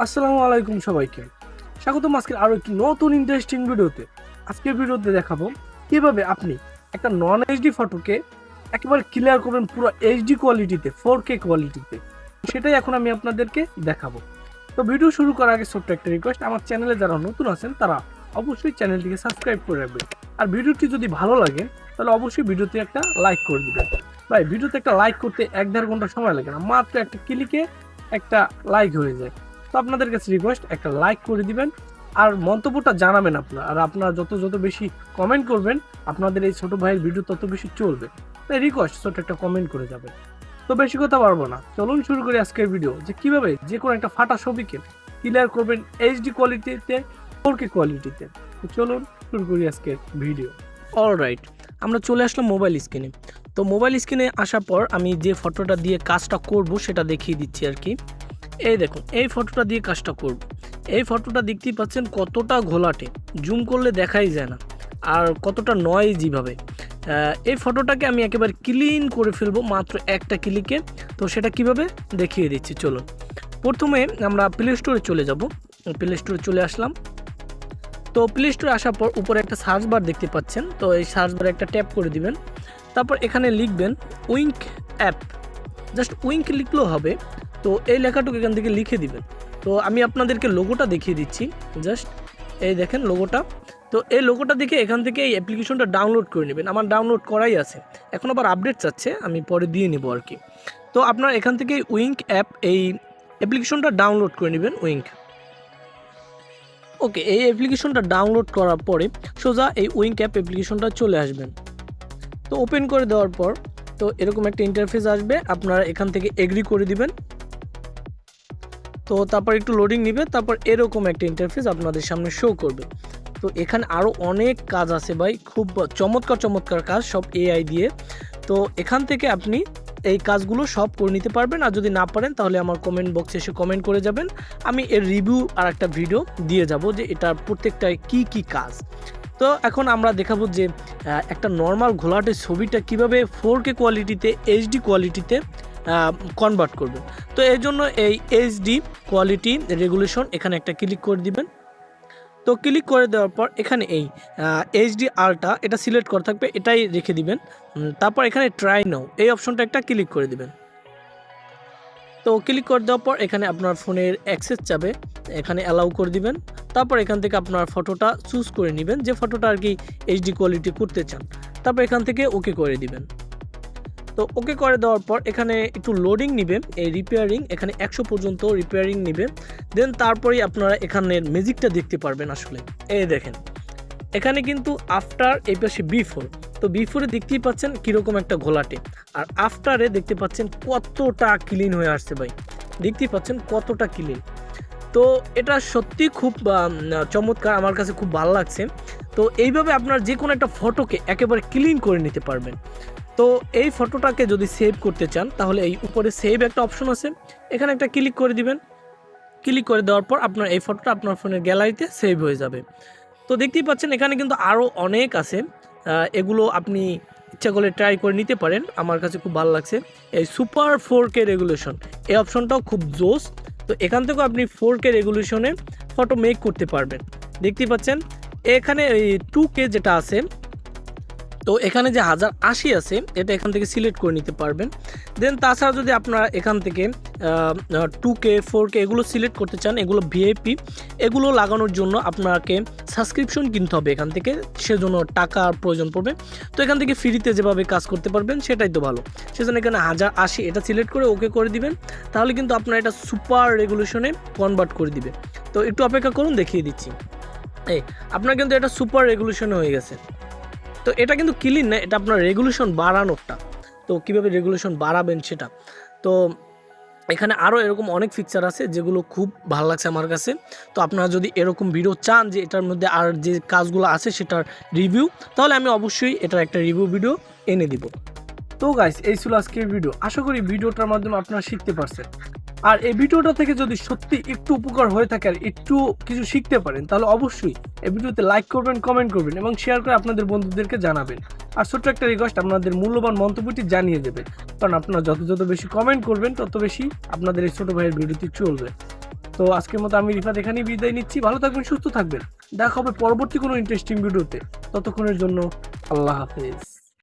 আসসালামু আলাইকুম সবাইকে। স্বাগতম আজকের আরো একটি নতুন ইন্টারেস্টিং ভিডিওতে। আজকের ভিডিওতে দেখাবো কিভাবে আপনি একটা নন এইচডি ফটোকে একেবারে ক্লিয়ার করবেন পুরো এইচডি কোয়ালিটিতে, 4K কোয়ালিটিতে। সেটাই এখন আমি আপনাদেরকে দেখাবো। তো ভিডিও শুরু করার আগে ছোট্ট একটা রিকোয়েস্ট, আমার চ্যানেলে যারা নতুন আছেন তারা অবশ্যই চ্যানেলটিকে সাবস্ক্রাইব করে রাখবেন। আর ভিডিওটি যদি ভালো লাগে তাহলে অবশ্যই ভিডিওতে একটা লাইক করে দিবেন। ভাই, ভিডিওতে একটা লাইক করতে 1-1.5 ঘন্টা সময় লাগে না, মাত্র একটা ক্লিকে একটা লাইক হয়ে যায়। তো আপনাদের কাছে রিকোয়েস্ট, একটা লাইক করে দিবেন আর মন্তব্যটা জানাবেন আপনারা। আর আপনারা যত বেশি কমেন্ট করবেন আপনাদের এই ছোট ভাইয়ের ভিডিও তত বেশি চলবে। তাই রিকোয়েস্ট, ছোট একটা কমেন্ট করে যাবেন। তো বেশি কথা পারবো না, চলুন শুরু করি আজকের ভিডিও, যে কিভাবে যে কোনো একটা ফাটা ছবিকে ক্লিয়ার করবেন এইচডি কোয়ালিটিতে, 4K কোয়ালিটিতে। তো চলুন শুরু করি আজকের ভিডিও। অলরাইট, আমরা চলে আসলাম মোবাইল স্ক্রিনে। তো মোবাইল স্ক্রিনে আসার পর আমি যে ফটোটা দিয়ে কাজটা করব সেটা দেখিয়ে দিচ্ছি আর কি। এই দেখুন, এই ফটোটা দিয়ে কাজটা করব। এই ফটোটা দেখতেই পাচ্ছেন কতটা ঘোলাটে, জুম করলে দেখাই যায় না, আর কতটা নয়েজিভাবে। এই ফটোটাকে আমি একেবারে ক্লিন করে ফেলবো মাত্র একটা ক্লিকে। তো সেটা কিভাবে দেখিয়ে দিচ্ছি চলুন। প্রথমে আমরা প্লে স্টোরে চলে যাব। প্লে স্টোরে চলে আসলাম। তো প্লে স্টোরে আসার পর উপরে একটা সার্চ বার দেখতে পাচ্ছেন, তো এই সার্চ বারে একটা ট্যাপ করে দিবেন। তারপর এখানে লিখবেন উইঙ্ক অ্যাপ, জাস্ট উইঙ্ক লিখলেও হবে। তো এই লেখাটুকু এখান থেকে লিখে দিবেন। তো আমি আপনাদেরকে লোগোটা দেখিয়ে দিচ্ছি, জাস্ট এই দেখেন লোগোটা। তো এই লোগোটা দেখে এখান থেকে এই অ্যাপ্লিকেশনটা ডাউনলোড করে নেবেন। আমার ডাউনলোড করাই আছে, এখন আবার আপডেট চাচ্ছে, আমি পরে দিয়ে নেবো আর কি। তো আপনারা এখান থেকে উইঙ্ক অ্যাপ, এই অ্যাপ্লিকেশনটা ডাউনলোড করে নেবেন, উইঙ্ক। ওকে, এই অ্যাপ্লিকেশনটা ডাউনলোড করার পরে সোজা এই উইঙ্ক অ্যাপ অ্যাপ্লিকেশনটা চলে আসবেন। তো ওপেন করে দেওয়ার পর তো এরকম একটা ইন্টারফেস আসবে, আপনারা এখান থেকে এগ্রি করে দিবেন। তো তারপর একটু লোডিং নেবে, তারপর এরকম একটা ইন্টারফেস আপনাদের সামনে শো করবে। তো এখানে আরও অনেক কাজ আছে ভাই, খুব চমৎকার চমৎকার কাজ, সব এআই দিয়ে। তো এখান থেকে আপনি এই কাজগুলো সব করে নিতে পারবেন। আর যদি না পারেন তাহলে আমার কমেন্ট বক্সে এসে কমেন্ট করে যাবেন, আমি এর রিভিউ আর একটা ভিডিও দিয়ে যাব যে এটার প্রত্যেকটায় কি কি কাজ। তো এখন আমরা দেখাবো যে একটা নর্মাল ঘোলাটে ছবিটা কিভাবে 4K কোয়ালিটিতে, এইচডি কোয়ালিটিতে কনভার্ট করবেন। তো এই জন্য এই এইচডি কোয়ালিটি রেগুলেশন এখানে একটা ক্লিক করে দিবেন। তো ক্লিক করে দেওয়ার পর এখানে এই এইচডি আরটা এটা সিলেক্ট করা থাকবে, এটাই রেখে দিবেন। তারপর এখানে ট্রাই নাও এই অপশনটা একটা ক্লিক করে দিবেন। তো ক্লিক করে দেওয়ার পর এখানে আপনার ফোনের অ্যাক্সেস চাবে, এখানে অ্যালাউ করে দিবেন। তারপর এখান থেকে আপনার ফটোটা চুজ করে নেবেন, যে ফটোটা আর কি এইচডি কোয়ালিটি করতে চান। তারপর এখান থেকে ওকে করে দিবেন। তো ওকে করে দেওয়ার পর এখানে একটু লোডিং নিবে, এই রিপেয়ারিং, এখানে 100 পর্যন্ত রিপেয়ারিং নিবে। দেন তারপরেই আপনারা এখানের ম্যাজিকটা দেখতে পারবেন। আসলে এই দেখেন, এখানে কিন্তু আফটার, এই পাশে বিফোর। তো বিফোরে দেখতেই পাচ্ছেন কীরকম একটা ঘোলাটে, আর আফটারে দেখতে পাচ্ছেন কতটা ক্লিন হয়ে আসছে ভাই, দেখতেই পাচ্ছেন কতটা ক্লিন। তো এটা সত্যি খুব চমৎকার, আমার কাছে খুব ভালো লাগছে। তো এইভাবে আপনার যে কোনো একটা ফটোকে একেবারে ক্লিন করে নিতে পারবেন। তো এই ফটোটাকে যদি সেভ করতে চান তাহলে এই উপরে সেভ একটা অপশন আছে, এখানে একটা ক্লিক করে দিবেন। ক্লিক করে দেওয়ার পর আপনার এই ফটোটা আপনার ফোনের গ্যালারিতে সেভ হয়ে যাবে। তো দেখতেই পাচ্ছেন এখানে কিন্তু আরও অনেক আছে, এগুলো আপনি ইচ্ছা করলে ট্রাই করে নিতে পারেন। আমার কাছে খুব ভালো লাগছে এই সুপার 4K রেগুলেশন, এই অপশনটাও খুব জোস। তো এখান থেকেও আপনি 4K রেগুলেশনে ফটো মেক করতে পারবেন। দেখতেই পাচ্ছেন এখানে এই 2K যেটা আছে, তো এখানে যে 1080 আছে এটা এখান থেকে সিলেক্ট করে নিতে পারবেন। দেন তাছাড়া যদি আপনারা এখান থেকে 2K 4K এগুলো সিলেক্ট করতে চান, এগুলো ভিআইপি, এগুলো লাগানোর জন্য আপনাকে সাবস্ক্রিপশন কিনতে হবে এখান থেকে, সেজন্য টাকার প্রয়োজন পড়বে। তো এখান থেকে ফ্রিতে যেভাবে কাজ করতে পারবেন সেটাই তো ভালো, সেজন্য এখানে 1080 এটা সিলেক্ট করে ওকে করে দিবেন। তাহলে কিন্তু আপনার এটা সুপার রেগুলেশনে কনভার্ট করে দিবে। তো একটু অপেক্ষা করুন, দেখিয়ে দিচ্ছি। এই আপনার কিন্তু এটা সুপার রেগুলেশনে হয়ে গেছে। তো এটা কিন্তু ক্লিন না, এটা আপনার রেগুলেশন বাড়ানোরটা। তো কীভাবে রেগুলেশন বাড়াবেন সেটা, তো এখানে আরও এরকম অনেক ফিচার আছে যেগুলো খুব ভালো লাগছে আমার কাছে। তো আপনারা যদি এরকম ভিডিও চান যে এটার মধ্যে আর যে কাজগুলো আছে সেটার রিভিউ, তাহলে আমি অবশ্যই এটার একটা রিভিউ ভিডিও এনে দিব। তো গাইস, এই ছিল আজকের ভিডিও। আশা করি ভিডিওটার মাধ্যমে আপনারা শিখতে পারছেন। আর এই ভিডিওটা থেকে যদি সত্যি একটু উপকার হয়ে থাকে আর একটু কিছু শিখতে পারেন তাহলে অবশ্যই এই ভিডিওতে লাইক করবেন, কমেন্ট করবেন এবং শেয়ার করে আপনাদের বন্ধুদেরকে জানাবেন। আর ছোট্ট একটা রিকোয়েস্ট, আপনাদের মূল্যবান মন্তব্যটি জানিয়ে দেবেন, কারণ আপনারা যত বেশি কমেন্ট করবেন তত বেশি আপনাদের এই ছোটো ভাইয়ের ভিডিওটি চলবে। তো আজকের মতো আমি রিফাত এখানেই বিদায় নিচ্ছি। ভালো থাকবেন, সুস্থ থাকবেন, দেখা হবে পরবর্তী কোনো ইন্টারেস্টিং ভিডিওতে। ততক্ষণের জন্য আল্লাহ হাফেজ।